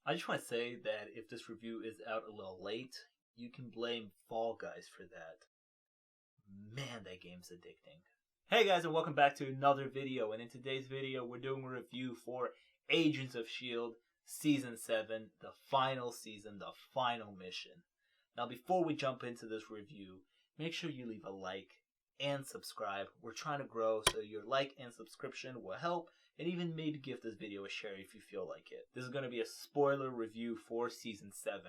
I just want to say that if this review is out a little late, you can blame Fall Guys for that. Man, that game's addicting. Hey guys, and welcome back to another video. And in today's video, we're doing a review for Agents of S.h.i.e.L.D. Season 7, the final season, the final mission. Now, before we jump into this review, make sure you leave a like and subscribe. We're trying to grow, so your like and subscription will help, and even maybe give this video a share if you feel like it. This is going to be a spoiler review for Season 7.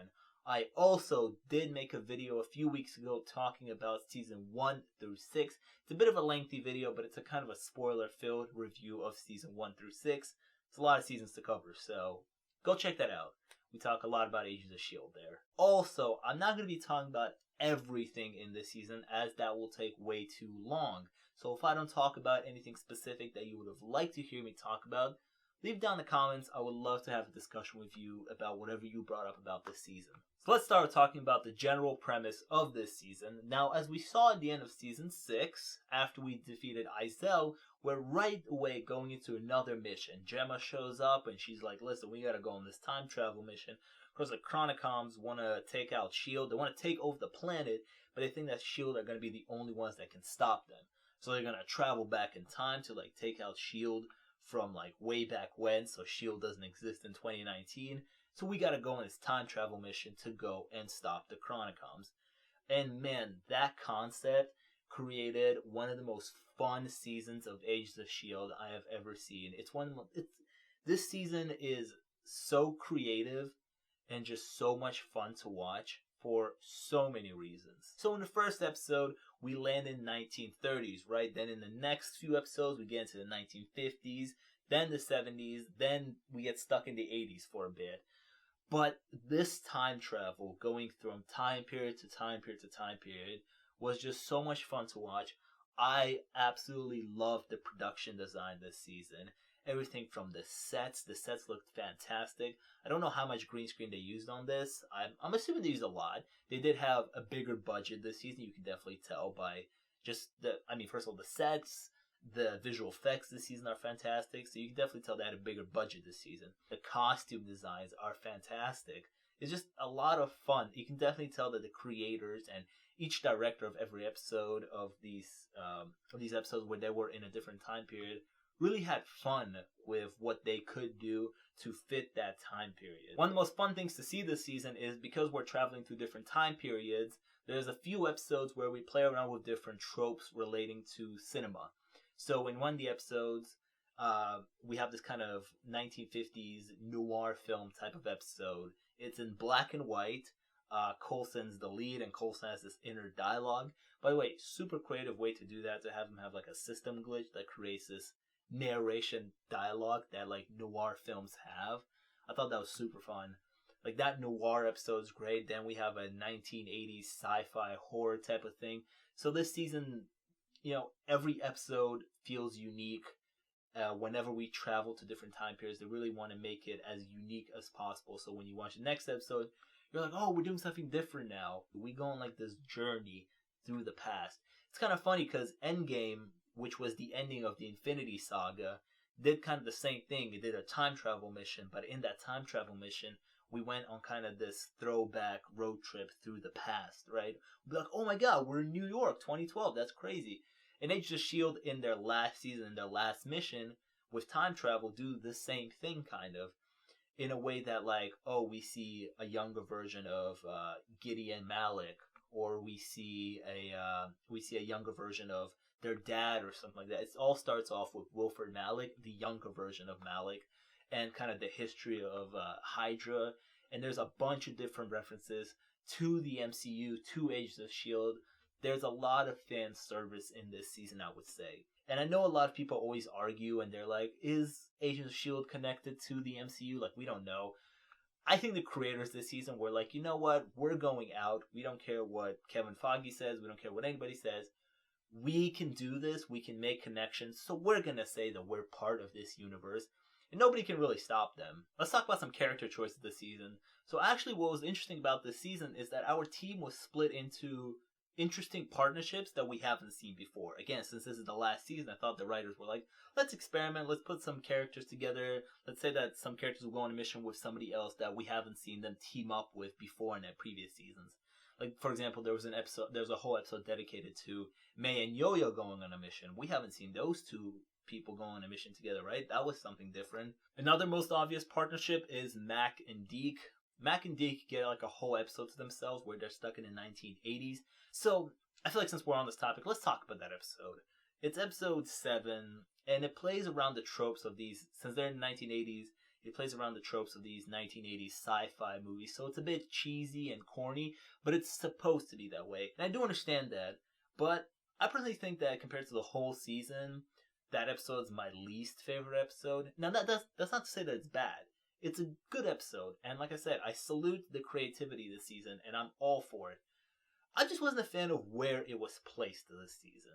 I also did make a video a few weeks ago talking about Season 1 through 6. It's a bit of a lengthy video, but it's a kind of a spoiler-filled review of Season 1 through 6. It's a lot of seasons to cover, so go check that out. We talk a lot about Agents of S.h.i.e.L.D. there. Also, I'm not going to be talking about everything in this season, as that will take way too long. So if I don't talk about anything specific that you would have liked to hear me talk about, leave down in the comments. I would love to have a discussion with you about whatever you brought up about this season. So let's start talking about the general premise of this season. Now, as we saw at the end of Season 6, after we defeated s.h.i.e.l.d., we're right away going into another mission. Gemma shows up and she's like, listen, we gotta go on this time travel mission. Of course, the Chronicoms want to take out S.h.i.e.L.D. They want to take over the planet, but they think that S.h.i.e.L.D. are going to be the only ones that can stop them. So they're going to travel back in time to take out S.h.i.e.L.D. from way back when, so S.h.i.e.L.D. doesn't exist in 2019. So we gotta go on this time travel mission to go and stop the Chronicoms. And man, that concept created one of the most fun seasons of Agents of S.h.i.e.L.D. I have ever seen. This season is so creative and just so much fun to watch for so many reasons. So in the first episode, we land in 1930s, right? Then in the next few episodes, we get into the 1950s, then the 70s, then we get stuck in the 80s for a bit. But this time travel, going from time period to time period to time period, was just so much fun to watch. I absolutely loved the production design this season. Everything from the sets looked fantastic. I don't know how much green screen they used on this. I'm assuming they used a lot. They did have a bigger budget this season. You can definitely tell by just first of all, the sets, the visual effects this season are fantastic. So you can definitely tell they had a bigger budget this season. The costume designs are fantastic. It's just a lot of fun. You can definitely tell that the creators and each director of every episode of these episodes where they were in a different time period really had fun with what they could do to fit that time period. One of the most fun things to see this season is because we're traveling through different time periods, there's a few episodes where we play around with different tropes relating to cinema. So in one of the episodes, we have this kind of 1950s noir film type of episode. It's in black and white. Coulson's the lead, and Coulson has this inner dialogue. By the way, super creative way to do that, to have him have a system glitch that creates this narration dialogue that noir films have. I thought that was super fun. That noir episode is great. Then we have a 1980s sci-fi horror type of thing. So this season, every episode feels unique. Whenever we travel to different time periods, they really want to make it as unique as possible. So when you watch the next episode, you're like, oh, we're doing something different now. We go on this journey through the past. It's kind of funny because Endgame, which was the ending of the Infinity Saga, did kind of the same thing. It did a time travel mission, but in that time travel mission, we went on kind of this throwback road trip through the past, right? We'd be like, oh my god, we're in New York, 2012, that's crazy. And Agents of S.h.i.e.L.D. in their last season, in their last mission, with time travel, do the same thing, kind of. In a way that, we see a younger version of Gideon Malik, or we see a younger version of their dad or something like that. It all starts off with Wilford Malik, the younger version of Malik, and kind of the history of Hydra. And there's a bunch of different references to the MCU, to Agents of S.h.i.e.L.D. There's a lot of fan service in this season, I would say. And I know a lot of people always argue, and they're like, is Agents of S.h.i.e.L.D. connected to the MCU? We don't know. I think the creators this season were like, you know what? We're going out. We don't care what Kevin Feige says. We don't care what anybody says. We can do this. We can make connections. So we're going to say that we're part of this universe. And nobody can really stop them. Let's talk about some character choices this season. So actually what was interesting about this season is that our team was split into interesting partnerships that we haven't seen before. Again, since this is the last season, I thought the writers were like, let's experiment, let's put some characters together. Let's say that some characters will go on a mission with somebody else that we haven't seen them team up with before in their previous seasons. Like, for example, there was a whole episode dedicated to Mei and Yo-Yo going on a mission. We haven't seen those two people go on a mission together, right? That was something different. Another most obvious partnership is Mac and Deke. Mac and Deke get like a whole episode to themselves where they're stuck in the 1980s. So I feel like since we're on this topic, let's talk about that episode. It's episode 7, and it plays around the tropes of these, since they're in the 1980s, it plays around the tropes of these 1980s sci-fi movies. So it's a bit cheesy and corny, but it's supposed to be that way. And I do understand that, but I personally think that compared to the whole season, that episode is my least favorite episode. Now that's not to say that it's bad. It's a good episode, and like I said, I salute the creativity this season, and I'm all for it. I just wasn't a fan of where it was placed this season.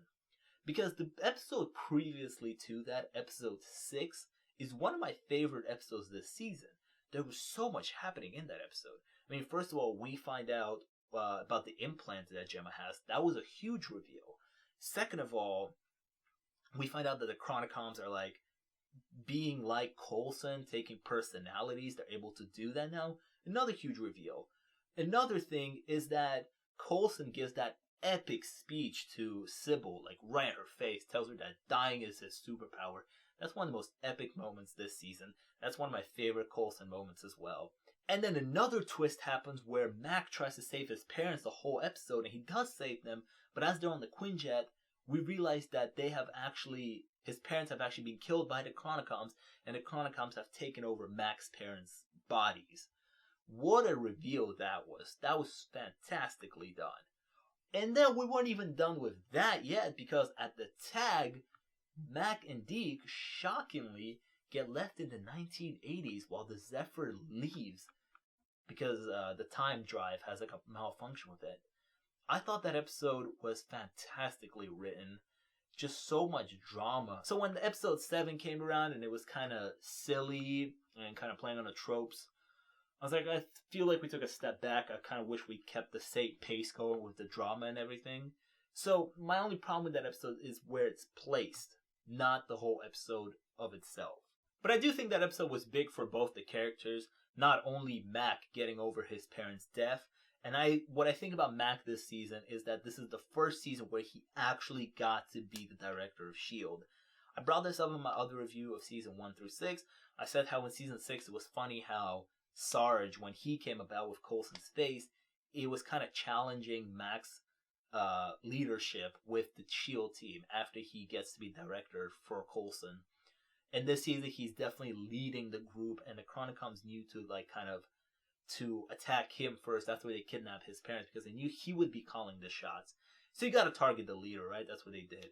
Because the episode previously to that, episode 6, is one of my favorite episodes this season. There was so much happening in that episode. I mean, first of all, we find out about the implant that Gemma has. That was a huge reveal. Second of all, we find out that the Chronicoms are like being like Coulson, taking personalities. They're able to do that now. Another huge reveal. Another thing is that Coulson gives that epic speech to Sybil, like right in her face, tells her that dying is his superpower. That's one of the most epic moments this season. That's one of my favorite Coulson moments as well. And then another twist happens where Mac tries to save his parents the whole episode, and he does save them, but as they're on the Quinjet, we realize that his parents have actually been killed by the Chronicoms, and the Chronicoms have taken over Mac's parents' bodies. What a reveal that was. That was fantastically done. And then we weren't even done with that yet, because at the tag, Mac and Deke shockingly get left in the 1980s while the Zephyr leaves, because the time drive has like a malfunction with it. I thought that episode was fantastically written. Just so much drama. So when the episode 7 came around and it was kind of silly and kind of playing on the tropes, I was like, I feel like we took a step back. I kind of wish we kept the same pace going with the drama and everything. So my only problem with that episode is where it's placed, not the whole episode of itself. But I do think that episode was big for both the characters, not only Mac getting over his parents' death. And what I think about Mac this season is that this is the first season where he actually got to be the director of S.h.i.e.L.D. I brought this up in my other review of season 1 through 6. I said how in season 6 it was funny how Sarge, when he came about with Coulson's face, it was kind of challenging Mac's leadership with the S.h.i.e.L.D. team after he gets to be director for Coulson. And this season he's definitely leading the group, and the Chronicoms knew to attack him first. That's why they kidnapped his parents, because they knew he would be calling the shots. So you gotta target the leader, right? That's what they did.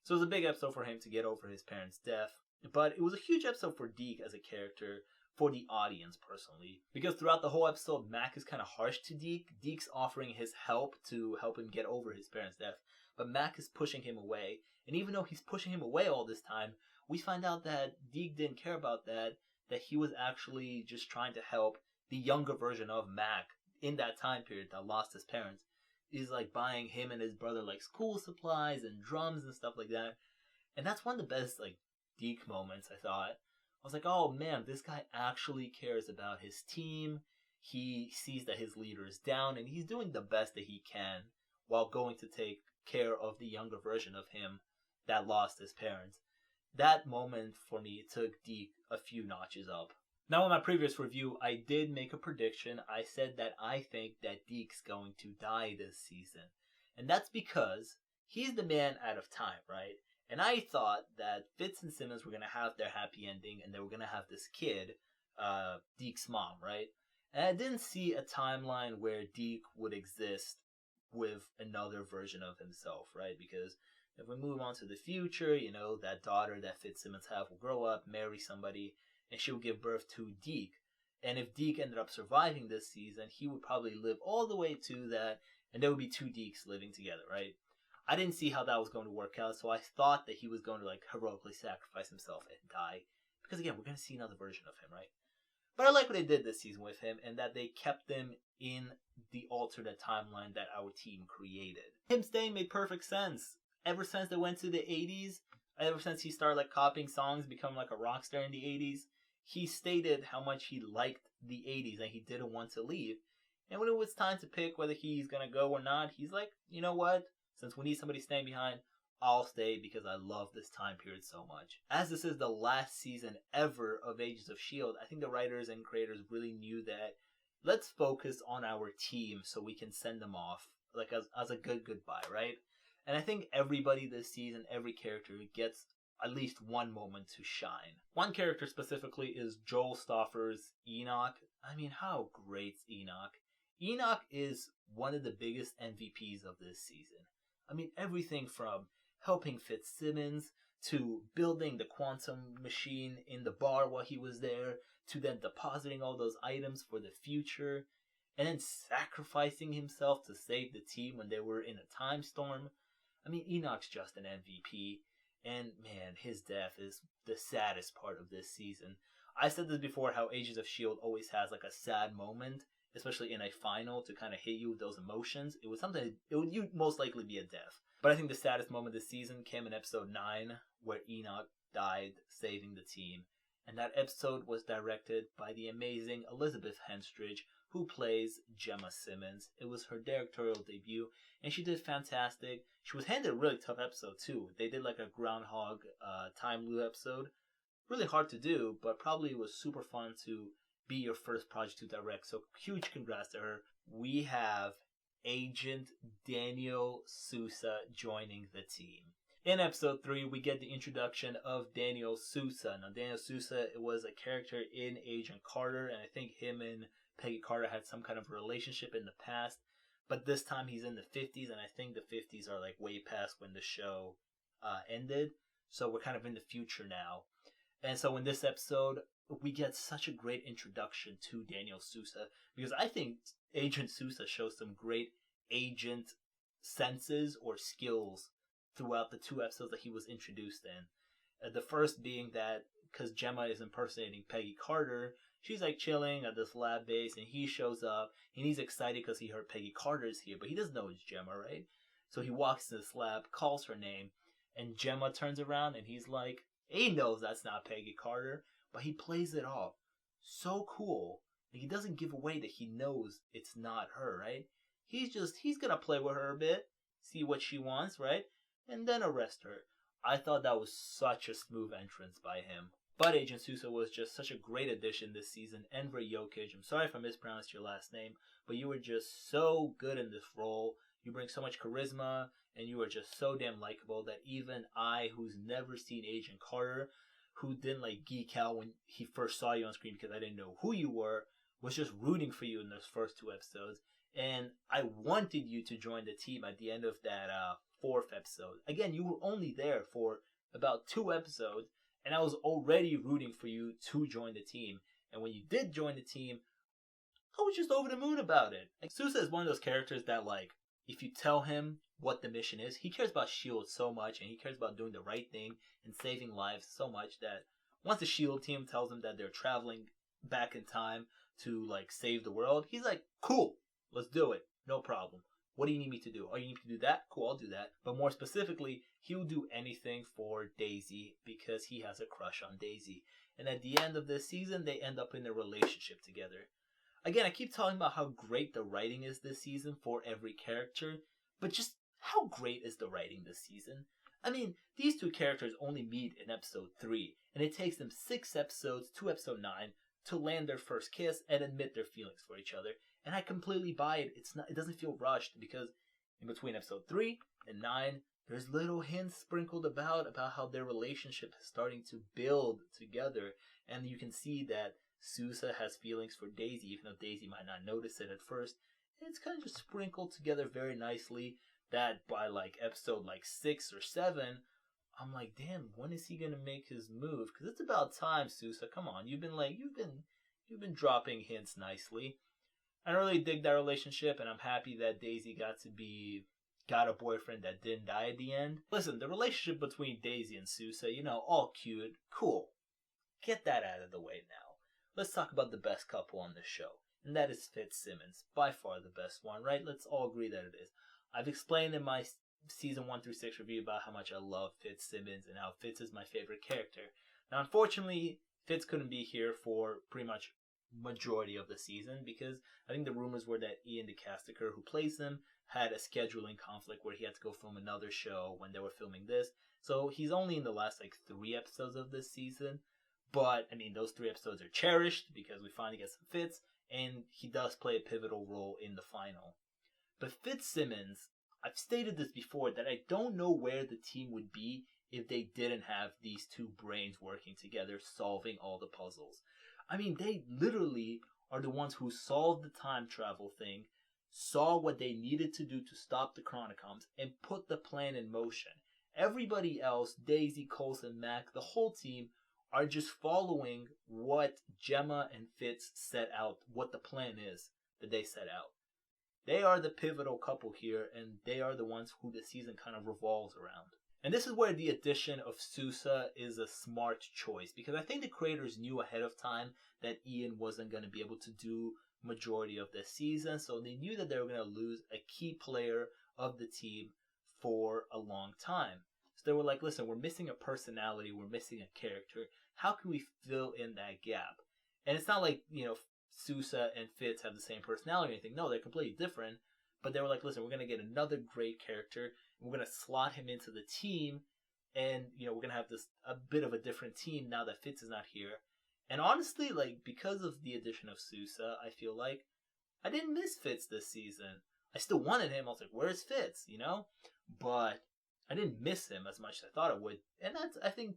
So it was a big episode for him to get over his parents' death. But it was a huge episode for Deke as a character, for the audience personally. Because throughout the whole episode, Mac is kind of harsh to Deke. Deke's offering his help to help him get over his parents' death. But Mac is pushing him away. And even though he's pushing him away all this time, we find out that Deke didn't care about that he was actually just trying to help the younger version of Mac in that time period that lost his parents. He's like buying him and his brother like school supplies and drums and stuff like that. And that's one of the best like Deke moments, I thought. I was like, oh man, this guy actually cares about his team. He sees that his leader is down and he's doing the best that he can while going to take care of the younger version of him that lost his parents. That moment for me took Deke a few notches up. Now, in my previous review, I did make a prediction. I said that I think that Deke's going to die this season. And that's because he's the man out of time, right? And I thought that Fitz and Simmons were going to have their happy ending and they were going to have this kid, Deke's mom, right? And I didn't see a timeline where Deke would exist with another version of himself, right? Because if we move on to the future, that daughter that Fitzsimmons have will grow up, marry somebody, and she will give birth to Deke. And if Deke ended up surviving this season, he would probably live all the way to that, and there would be 2 Dekes living together, right? I didn't see how that was going to work out, so I thought that he was going to heroically sacrifice himself and die. Because again, we're going to see another version of him, right? But I like what they did this season with him, and that they kept him in the alternate timeline that our team created. Him staying made perfect sense. Ever since they went to the 80s, ever since he started like copying songs, becoming like a rock star in the 80s, he stated how much he liked the 80s and he didn't want to leave. And when it was time to pick whether he's going to go or not, he's like, you know what? Since we need somebody staying behind, I'll stay because I love this time period so much. As this is the last season ever of Agents of S.h.i.e.L.D., I think the writers and creators really knew that let's focus on our team so we can send them off like as a good goodbye, right? And I think everybody this season, every character gets at least one moment to shine. One character specifically is Joel Stoffer's Enoch. I mean, how great's Enoch? Enoch is one of the biggest MVPs of this season. I mean, everything from helping Fitzsimmons to building the quantum machine in the bar while he was there, to then depositing all those items for the future, and then sacrificing himself to save the team when they were in a time storm. I mean, Enoch's just an MVP, and man, his death is the saddest part of this season. I said this before, how Agents of S.h.i.e.L.D. always has like a sad moment, especially in a final, to kind of hit you with those emotions. It would most likely be a death. But I think the saddest moment this season came in episode 9, where Enoch died saving the team. And that episode was directed by the amazing Elizabeth Henstridge, who plays Gemma Simmons. It was her directorial debut, and she did fantastic. She was handed a really tough episode, too. They did like a Groundhog time loop episode. Really hard to do, but probably was super fun to be your first project to direct. So huge congrats to her. We have Agent Daniel Sousa joining the team. In episode 3, we get the introduction of Daniel Sousa. Now, Daniel Sousa was a character in Agent Carter, and I think him and Peggy Carter had some kind of relationship in the past. But this time he's in the 50s, and I think the 50s are like way past when the show ended. So we're kind of in the future now. And so in this episode, we get such a great introduction to Daniel Sousa, because I think Agent Sousa shows some great agent senses or skills throughout the 2 episodes that he was introduced in. The first being that, because Gemma is impersonating Peggy Carter, she's like chilling at this lab base, and he shows up, and he's excited because he heard Peggy Carter's here, but he doesn't know it's Gemma, right? So he walks to this lab, calls her name, and Gemma turns around, and he's like, he knows that's not Peggy Carter, but he plays it off so cool. He doesn't give away that he knows it's not her, right? He's gonna play with her a bit, see what she wants, right? And then arrest her. I thought that was such a smooth entrance by him. But Agent Sousa was just such a great addition this season. Enver Jokic, I'm sorry if I mispronounced your last name, but you were just so good in this role. You bring so much charisma, and you are just so damn likable that even I, who's never seen Agent Carter, who didn't like geek out when he first saw you on screen because I didn't know who you were, was just rooting for you in those first 2 episodes. And I wanted you to join the team at the end of that 4th episode. Again, you were only there for about 2 episodes, and I was already rooting for you to join the team. And when you did join the team, I was just over the moon about it. Like, Sousa is one of those characters that, like, if you tell him what the mission is, he cares about S.h.i.e.L.D. so much, and he cares about doing the right thing and saving lives so much that once the S.h.i.e.L.D. team tells him that they're traveling back in time to, like, save the world, he's like, cool, let's do it, no problem. What do you need me to do? Oh, you need me to do that? Cool, I'll do that. But more specifically, he'll do anything for Daisy because he has a crush on Daisy. And at the end of this season, they end up in a relationship together. Again, I keep talking about how great the writing is this season for every character, but just how great is the writing this season? I mean, these 2 characters only meet in episode 3, and it takes them 6 episodes to episode 9 to land their first kiss and admit their feelings for each other. And I completely buy it. It doesn't feel rushed, because in between episode 3 and 9, there's little hints sprinkled about how their relationship is starting to build together. And you can see that Sousa has feelings for Daisy, even though Daisy might not notice it at first. And it's kind of just sprinkled together very nicely, that by like episode like 6 or 7, I'm like, damn, when is he gonna make his move? Because it's about time, Sousa. Come on, you've been dropping hints nicely. I really dig that relationship, and I'm happy that Daisy got a boyfriend that didn't die at the end. Listen, the relationship between Daisy and Sousa, all cute, cool. Get that out of the way now. let's talk about the best couple on this show. And that is Fitzsimmons. By far the best one, right? Let's all agree that it is. I've explained in my season 1 through 6 review about how much I love Fitzsimmons and how Fitz is my favorite character. Now, unfortunately, Fitz couldn't be here for pretty much majority of the season because I think the rumors were that Ian DeCasticker, who plays him, had a scheduling conflict where he had to go film another show when they were filming this. So he's only in the last 3 episodes of this season. But, I mean, those 3 episodes are cherished because we finally get some Fitz, and he does play a pivotal role in the final. But Fitzsimmons, I've stated this before, that I don't know where the team would be if they didn't have these two brains working together, solving all the puzzles. I mean, they literally are the ones who solved the time travel thing, saw what they needed to do to stop the Chronicoms, and put the plan in motion. Everybody else, Daisy, Coulson, Mac, the whole team, are just following what Gemma and Fitz set out, what the plan is that they set out. They are the pivotal couple here, and they are the ones who the season kind of revolves around. And this is where the addition of Sousa is a smart choice, because I think the creators knew ahead of time that Ian wasn't going to be able to do majority of this season, so they knew that they were going to lose a key player of the team for a long time. So they were like, listen, we're missing a personality, we're missing a character. How can we fill in that gap? And it's not like, Sousa and Fitz have the same personality or anything. No, they're completely different. But they were like, listen, we're going to get another great character. We're going to slot him into the team. And, we're going to have a bit of a different team now that Fitz is not here. And honestly, because of the addition of Sousa, I feel like I didn't miss Fitz this season. I still wanted him. I was like, where's Fitz, But I didn't miss him as much as I thought I would. And that's, I think,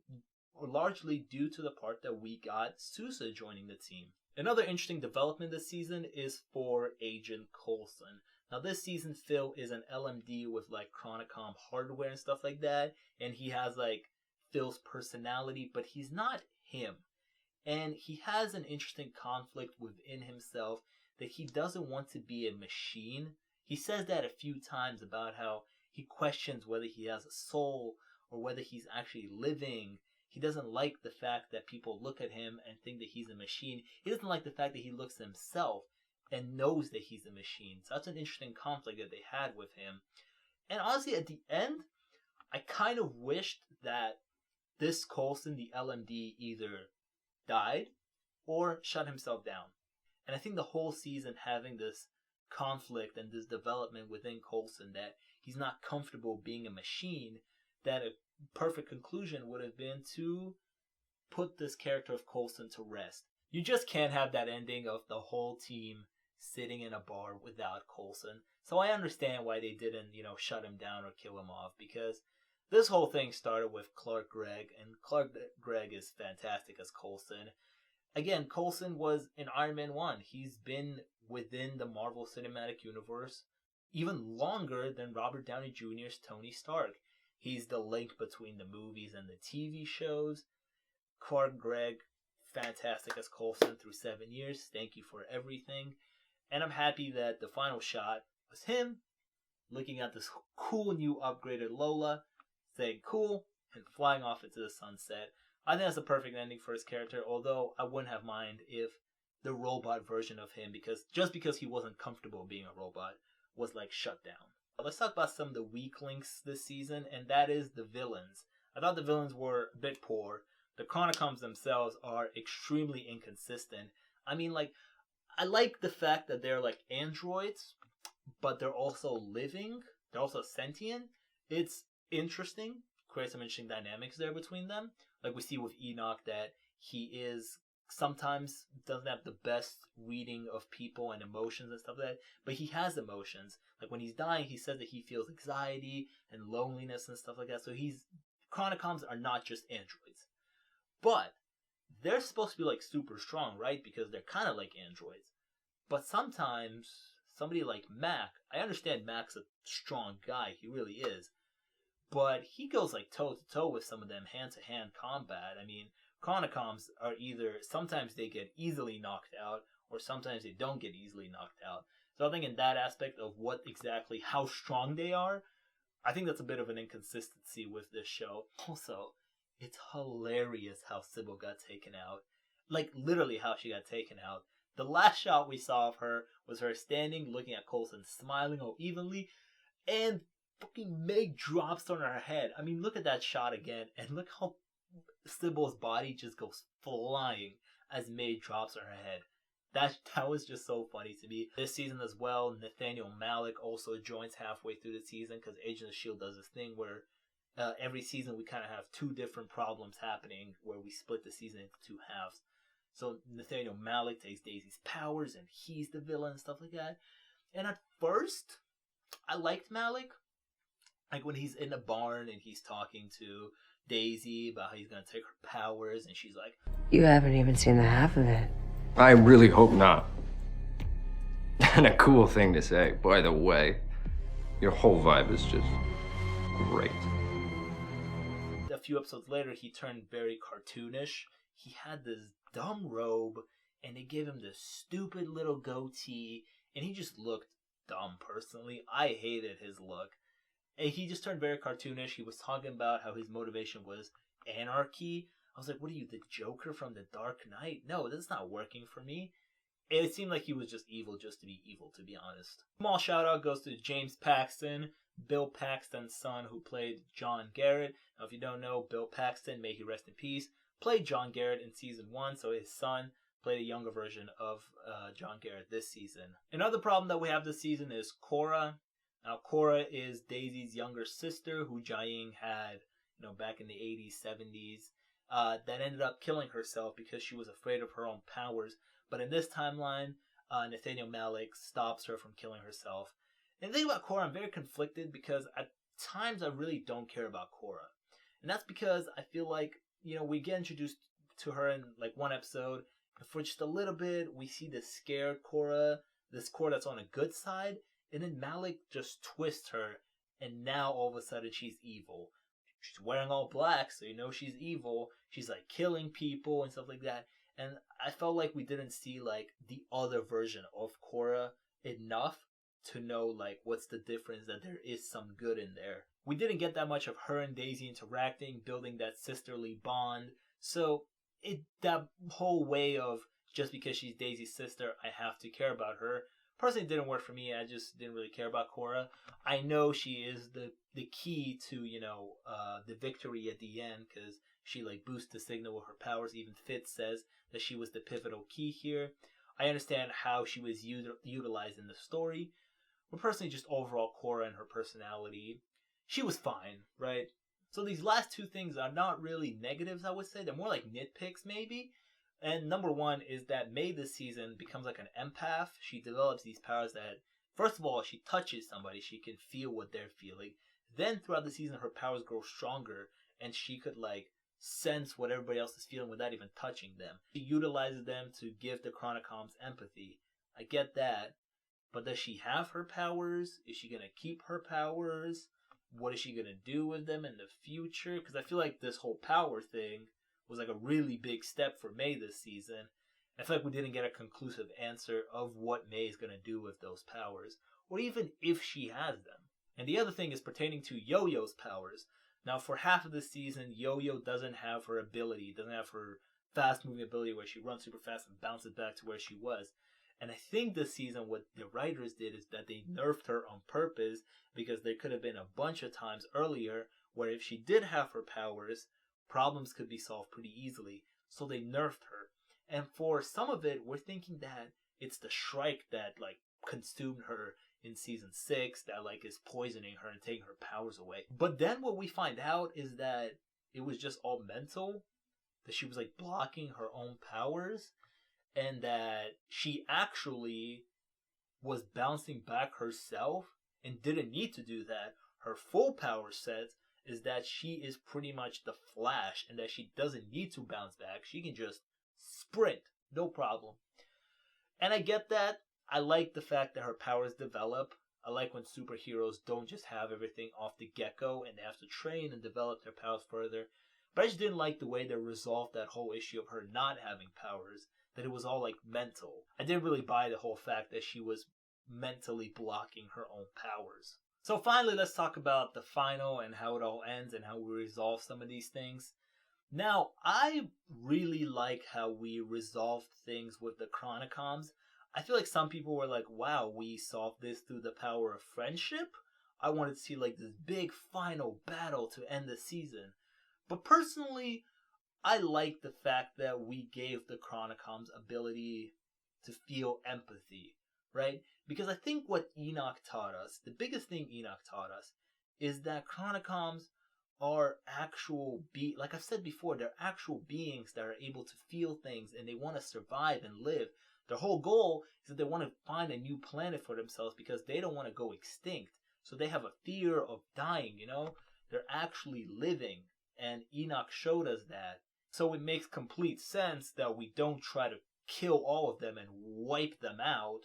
largely due to the part that we got Sousa joining the team. Another interesting development this season is for Agent Coulson. Now this season, Phil is an LMD with Chronicom hardware and stuff like that. And he has Phil's personality, but he's not him. And he has an interesting conflict within himself that he doesn't want to be a machine. He says that a few times about how he questions whether he has a soul or whether he's actually living. He doesn't like the fact that people look at him and think that he's a machine. He doesn't like the fact that he looks at himself and knows that he's a machine. So that's an interesting conflict that they had with him. And honestly, at the end, I kind of wished that this Coulson, the LMD, either died or shut himself down. And I think the whole season having this conflict and this development within Coulson that he's not comfortable being a machine, that a perfect conclusion would have been to put this character of Coulson to rest. You just can't have that ending of the whole team sitting in a bar without Coulson. So I understand why they didn't, shut him down or kill him off, because this whole thing started with Clark Gregg, and Clark Gregg is fantastic as Coulson. Again, Coulson was in Iron Man 1. He's been within the Marvel Cinematic Universe even longer than Robert Downey Jr.'s Tony Stark. He's the link between the movies and the TV shows. Clark Gregg, fantastic as Coulson through 7 years. Thank you for everything. And I'm happy that the final shot was him looking at this cool new upgraded Lola, saying cool, and flying off into the sunset. I think that's the perfect ending for his character, although I wouldn't have mind if the robot version of him, because he wasn't comfortable being a robot, was shut down. Let's talk about some of the weak links this season, and that is the villains. I thought the villains were a bit poor. The Chronicoms themselves are extremely inconsistent. I mean, I like the fact that they're androids, but they're also living. They're also sentient. It's interesting. Creates some interesting dynamics there between them. We see with Enoch that he is sometimes doesn't have the best reading of people and emotions and stuff like that, but he has emotions. When he's dying, he says that he feels anxiety and loneliness and stuff like that. So Chronicoms are not just androids. But they're supposed to be super strong, right? Because they're kind of like androids. But sometimes somebody like Mac, I understand Mac's a strong guy, he really is. But he goes toe to toe with some of them hand-to-hand combat. I mean, Chronicoms are either, sometimes they get easily knocked out, or sometimes they don't get easily knocked out. So I think in that aspect of how strong they are, I think that's a bit of an inconsistency with this show. Also, it's hilarious how Sybil got taken out. like literally how she got taken out. The last shot we saw of her was her standing, looking at Coulson, smiling all evenly, and fucking Meg drops on her head. I mean, look at that shot again, and look how Sybil's body just goes flying as May drops on her head. That was just so funny to me. This season as well, Nathaniel Malik also joins halfway through the season because Agents of S.h.i.e.L.D. does this thing where every season we kind of have two different problems happening where we split the season into two halves. So Nathaniel Malik takes Daisy's powers and he's the villain and stuff like that. And at first, I liked Malik. Like when he's in the barn and he's talking to Daisy about how he's going to take her powers and she's like, "You haven't even seen the half of it." I really hope not. And a cool thing to say, by the way. Your whole vibe is just great. A few episodes later, he turned very cartoonish. He had this dumb robe, and they gave him this stupid little goatee, and he just looked dumb, personally. I hated his look. And he just turned very cartoonish. He was talking about how his motivation was anarchy. I was like, what are you, the Joker from The Dark Knight? No, that's not working for me. It seemed like he was just evil just to be evil, to be honest. Small shout out goes to James Paxton, Bill Paxton's son, who played John Garrett. Now, if you don't know, Bill Paxton, may he rest in peace, played John Garrett in season 1, so his son played a younger version of John Garrett this season. Another problem that we have this season is Cora. Now, Cora is Daisy's younger sister, who Jiaying had, back in the 80s, 70s, that ended up killing herself because she was afraid of her own powers. But in this timeline, Nathaniel Malik stops her from killing herself. And the thing about Cora, I'm very conflicted because at times I really don't care about Cora. And that's because I feel like, we get introduced to her in like one episode, and for just a little bit, we see this scared Cora, this Cora that's on a good side, and then Malik just twists her, and now all of a sudden she's evil. She's wearing all black, so she's evil. She's like killing people and stuff like that. And I felt like we didn't see like the other version of Cora enough to know like what's the difference, that there is some good in there. We didn't get that much of her and Daisy interacting, building that sisterly bond. So that whole way of just because she's Daisy's sister, I have to care about her, personally didn't work for me. I just didn't really care about Cora. I know she is the key to, the victory at the end, because she like boosts the signal with her powers. Even Fitz says that she was the pivotal key here. I understand how she was utilized in the story, but personally just overall Cora and her personality, she was fine, right? So these last two things are not really negatives, I would say. They're more like nitpicks maybe. And number one is that May this season becomes like an empath. She develops these powers that, first of all, she touches somebody, she can feel what they're feeling. Then throughout the season, her powers grow stronger, and she could like sense what everybody else is feeling without even touching them. She utilizes them to give the Chronicoms empathy. I get that. But does she have her powers? Is she going to keep her powers? What is she going to do with them in the future? Because I feel like this whole power thing was like a really big step for May this season. I feel like we didn't get a conclusive answer of what May is going to do with those powers, or even if she has them. And the other thing is pertaining to Yo-Yo's powers. Now, for half of the season, Yo-Yo doesn't have her ability, doesn't have her fast-moving ability where she runs super fast and bounces back to where she was. And I think this season what the writers did is that they nerfed her on purpose, because there could have been a bunch of times earlier where if she did have her powers, problems could be solved pretty easily. So they nerfed her. And for some of it, we're thinking that it's the Shrike that like consumed her in season 6 that like is poisoning her and taking her powers away. But then what we find out is that it was just all mental, that she was like blocking her own powers, and that she actually was bouncing back herself and didn't need to do that. Her full power set is that she is pretty much the Flash, and that she doesn't need to bounce back. She can just sprint, no problem. And I get that. I like the fact that her powers develop. I like when superheroes don't just have everything off the get-go and they have to train and develop their powers further. But I just didn't like the way they resolved that whole issue of her not having powers, that it was all like mental. I didn't really buy the whole fact that she was mentally blocking her own powers. So finally, let's talk about the final and how it all ends and how we resolve some of these things. Now, I really like how we resolved things with the Chronicoms. I feel like some people were like, wow, we solved this through the power of friendship. I wanted to see like this big final battle to end the season. But personally, I like the fact that we gave the Chronicoms ability to feel empathy, right? Because I think what Enoch taught us, the biggest thing Enoch taught us, is that Chronicoms are like I've said before, they're actual beings that are able to feel things and they want to survive and live. Their whole goal is that they want to find a new planet for themselves because they don't want to go extinct. So they have a fear of dying, you know? They're actually living. And Enoch showed us that. So it makes complete sense that we don't try to kill all of them and wipe them out,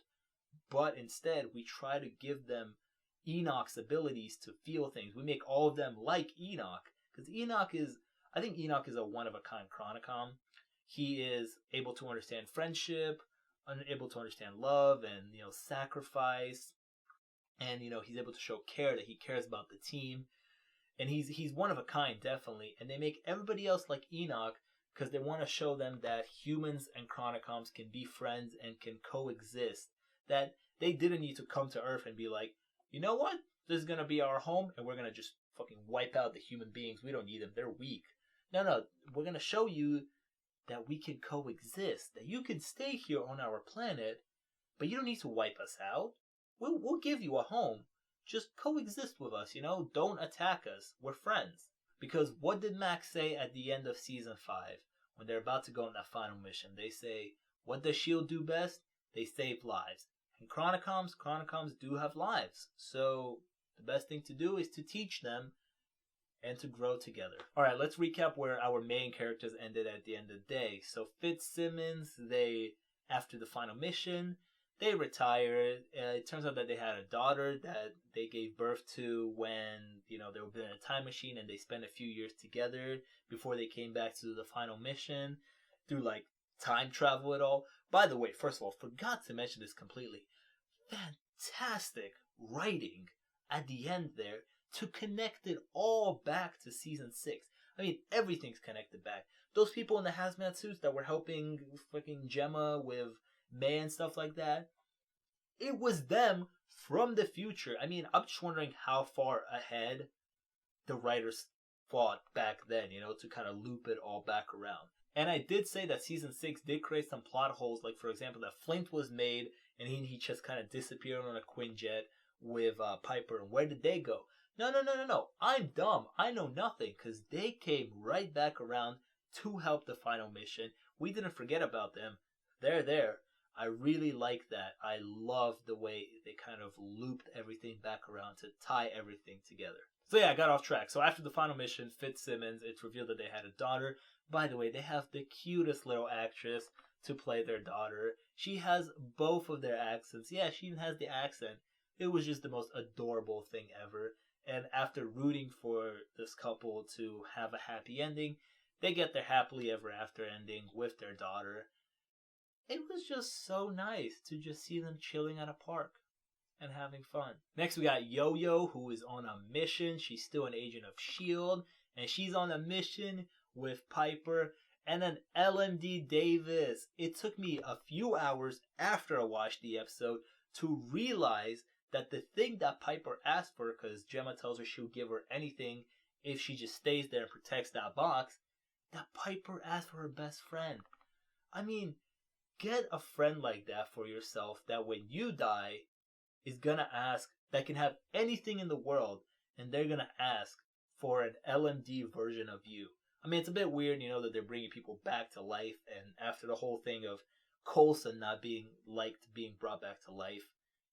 but instead we try to give them Enoch's abilities to feel things. We make all of them like Enoch, because I think Enoch is a one-of-a-kind Chronicom. He is able to understand friendship, able to understand love and, sacrifice, and, he's able to show care, that he cares about the team. And he's one of a kind, definitely. And they make everybody else like Enoch because they want to show them that humans and Chronicoms can be friends and can coexist. That they didn't need to come to Earth and be like, you know what? This is going to be our home and we're going to just fucking wipe out the human beings. We don't need them. They're weak. No. We're going to show you that we can coexist. That you can stay here on our planet, but you don't need to wipe us out. We'll give you a home. Just coexist with us, Don't attack us. We're friends. Because what did Max say at the end of Season 5? When they're about to go on that final mission, they say, what does S.h.i.e.L.D. do best? They save lives. And Chronicoms do have lives. So the best thing to do is to teach them and to grow together. Alright, let's recap where our main characters ended at the end of the day. So Fitzsimmons, after the final mission, they retired. It turns out that they had a daughter that they gave birth to when, they were in a time machine, and they spent a few years together before they came back to the final mission through, time travel and all. By the way, first of all, forgot to mention this completely. Fantastic writing at the end there to connect it all back to Season 6. I mean, everything's connected back. Those people in the hazmat suits that were helping fucking Gemma with May and stuff like that, it was them from the future. I mean, I'm just wondering how far ahead the writers thought back then, to kind of loop it all back around. And I did say that Season 6 did create some plot holes, like, for example, that Flint was made and he just kind of disappeared on a Quinjet with Piper. And where did they go? No. I'm dumb. I know nothing, because they came right back around to help the final mission. We didn't forget about them. They're there. I really like that. I love the way they kind of looped everything back around to tie everything together. So yeah, I got off track. So after the final mission, Fitzsimmons, it's revealed that they had a daughter. By the way, they have the cutest little actress to play their daughter. She has both of their accents. Yeah, she even has the accent. It was just the most adorable thing ever. And after rooting for this couple to have a happy ending, they get their happily ever after ending with their daughter. It was just so nice to just see them chilling at a park and having fun. Next, we got Yo-Yo, who is on a mission. She's still an agent of S.h.i.e.L.D., and she's on a mission with Piper. And then LMD Davis. It took me a few hours after I watched the episode to realize that the thing that Piper asked for, because Gemma tells her she'll give her anything if she just stays there and protects that box, that Piper asked for her best friend. I mean, get a friend like that for yourself that when you die is gonna ask, that can have anything in the world, and they're gonna ask for an LMD version of you. I mean, it's a bit weird, that they're bringing people back to life, and after the whole thing of Coulson not being brought back to life,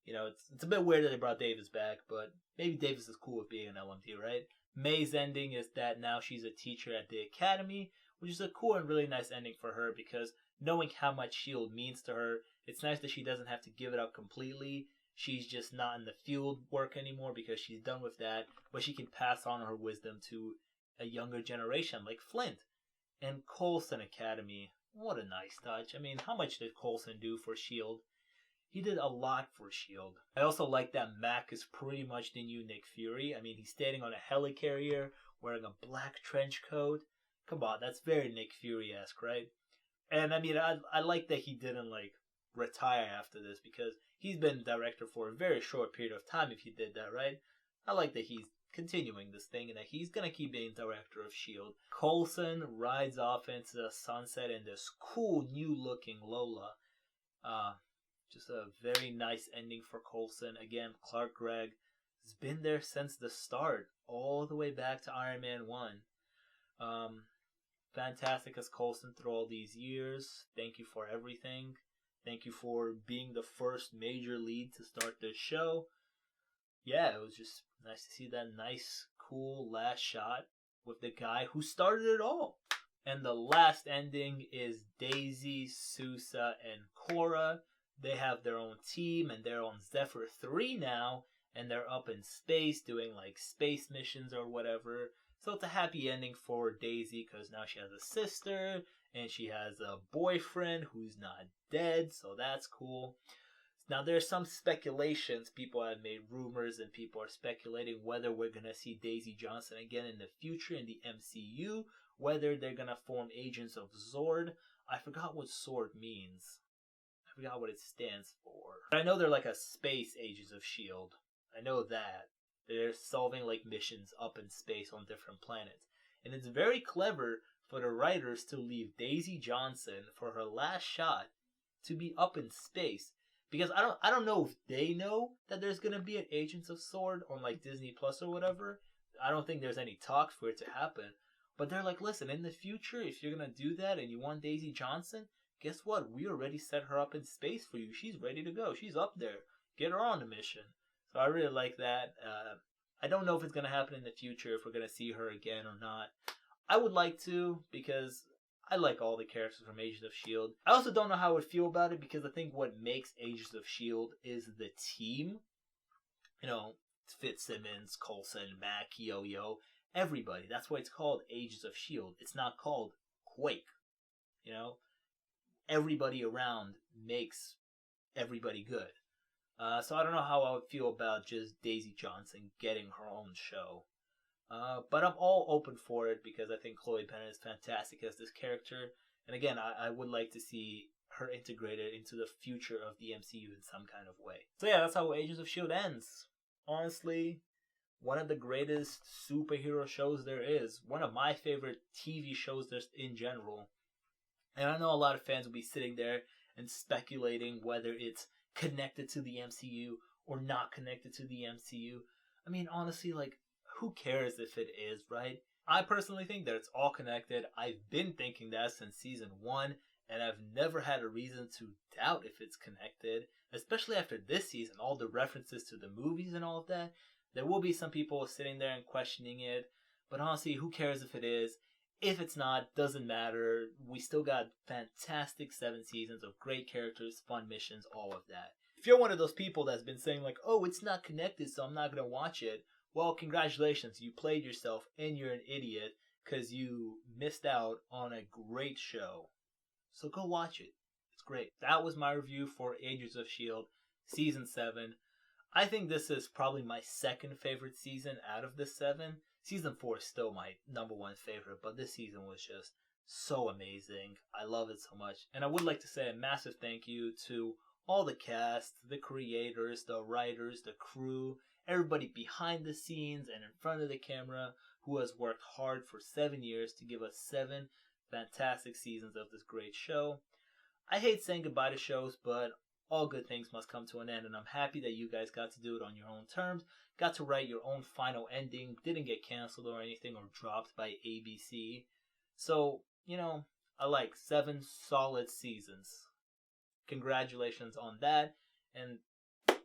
it's a bit weird that they brought Davis back, but maybe Davis is cool with being an LMD, right? May's ending is that now she's a teacher at the academy, which is a cool and really nice ending for her, because knowing how much S.h.i.E.L.D. means to her, it's nice that she doesn't have to give it up completely. She's just not in the field work anymore because she's done with that, but she can pass on her wisdom to a younger generation like Flint. And Coulson Academy, what a nice touch. I mean, how much did Coulson do for S.h.i.E.L.D.? He did a lot for S.h.i.E.L.D. I also like that Mac is pretty much the new Nick Fury. I mean, he's standing on a helicarrier, wearing a black trench coat. Come on, that's very Nick Fury-esque, right? And I mean, I like that he didn't like retire after this because he's been director for a very short period of time. If he did that, right? I like that he's continuing this thing and that he's gonna keep being director of S.h.i.e.L.D. Coulson rides off into the sunset in this cool new looking Lola. Uh, just a very nice ending for Coulson. Again, Clark Gregg has been there since the start, all the way back to Iron Man 1. Fantastic as Coulson through all these years. Thank you for everything. Thank you for being the first major lead to start this show. Yeah, it was just nice to see that nice, cool last shot with the guy who started it all. And the last ending is Daisy, Sousa, and Cora. They have their own team and they're on Zephyr 3 now. And they're up in space doing like space missions or whatever. So it's a happy ending for Daisy because now she has a sister and she has a boyfriend who's not dead. So that's cool. Now there's some speculations. People have made rumors and people are speculating whether we're going to see Daisy Johnson again in the future in the MCU. Whether they're going to form Agents of S.h.i.e.L.D. I forgot what S.h.i.e.L.D. means. I forgot what it stands for. But I know they're like a space Agents of S.h.i.e.L.D. I know that. They're solving like missions up in space on different planets. And it's very clever for the writers to leave Daisy Johnson for her last shot to be up in space. Because I don't know if they know that there's gonna be an Agents of S.h.i.e.L.D. on like Disney Plus or whatever. I don't think there's any talks for it to happen. But they're like, listen, in the future, if you're gonna do that and you want Daisy Johnson, guess what? We already set her up in space for you. She's ready to go. She's up there. Get her on the mission. So I really like that. I don't know if it's going to happen in the future, if we're going to see her again or not. I would like to, because I like all the characters from Agents of S.h.i.e.L.D. I also don't know how I would feel about it, because I think what makes Agents of S.h.i.e.L.D. is the team. You know, Fitzsimmons, Coulson, Mac, Yo-Yo, everybody. That's why it's called Agents of S.h.i.e.L.D. It's not called Quake. You know, everybody around makes everybody good. So I don't know how I would feel about just Daisy Johnson getting her own show. But I'm all open for it because I think Chloe Bennett is fantastic as this character. And again, I would like to see her integrated into the future of the MCU in some kind of way. So yeah, that's how Agents of S.h.i.e.L.D. ends. Honestly, one of the greatest superhero shows there is. One of my favorite TV shows just in general. And I know a lot of fans will be sitting there and speculating whether it's connected to the MCU or not connected to the MCU. I mean, honestly, like, who cares if it is, right? I personally think that it's all connected. I've been thinking that since season 1, and I've never had a reason to doubt if it's connected, especially after this season, all the references to the movies and all of that. There will be some people sitting there and questioning it, but honestly, who cares if it is? If it's not, doesn't matter. We still got fantastic 7 seasons of great characters, fun missions, all of that. If you're one of those people that's been saying like, oh, it's not connected, so I'm not going to watch it, well, congratulations. You played yourself and you're an idiot because you missed out on a great show. So go watch it. It's great. That was my review for Agents of S.h.i.e.L.D. Season 7. I think this is probably my second favorite season out of the 7. Season 4 is still my number 1 favorite, but this season was just so amazing. I love it so much. And I would like to say a massive thank you to all the cast, the creators, the writers, the crew, everybody behind the scenes and in front of the camera who has worked hard for 7 years to give us 7 fantastic seasons of this great show. I hate saying goodbye to shows, but all good things must come to an end, and I'm happy that you guys got to do it on your own terms, got to write your own final ending, didn't get canceled or anything or dropped by ABC. So, you know, I like 7 solid seasons. Congratulations on that, and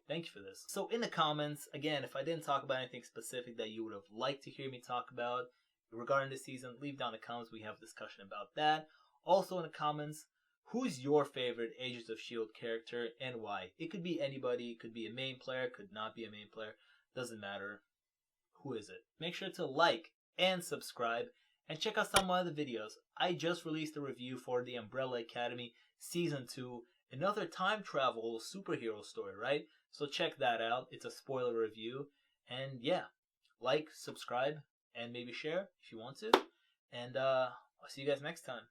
thank you for this. So in the comments, again, if I didn't talk about anything specific that you would have liked to hear me talk about regarding this season, leave down in the comments. We have a discussion about that. Also in the comments, who's your favorite Agents of S.h.i.e.L.D. character and why? It could be anybody. It could be a main player. Could not be a main player. Doesn't matter. Who is it? Make sure to like and subscribe and check out some of my other videos. I just released a review for The Umbrella Academy Season 2. Another time travel superhero story, right? So check that out. It's a spoiler review. And yeah, like, subscribe, and maybe share if you want to. And I'll see you guys next time.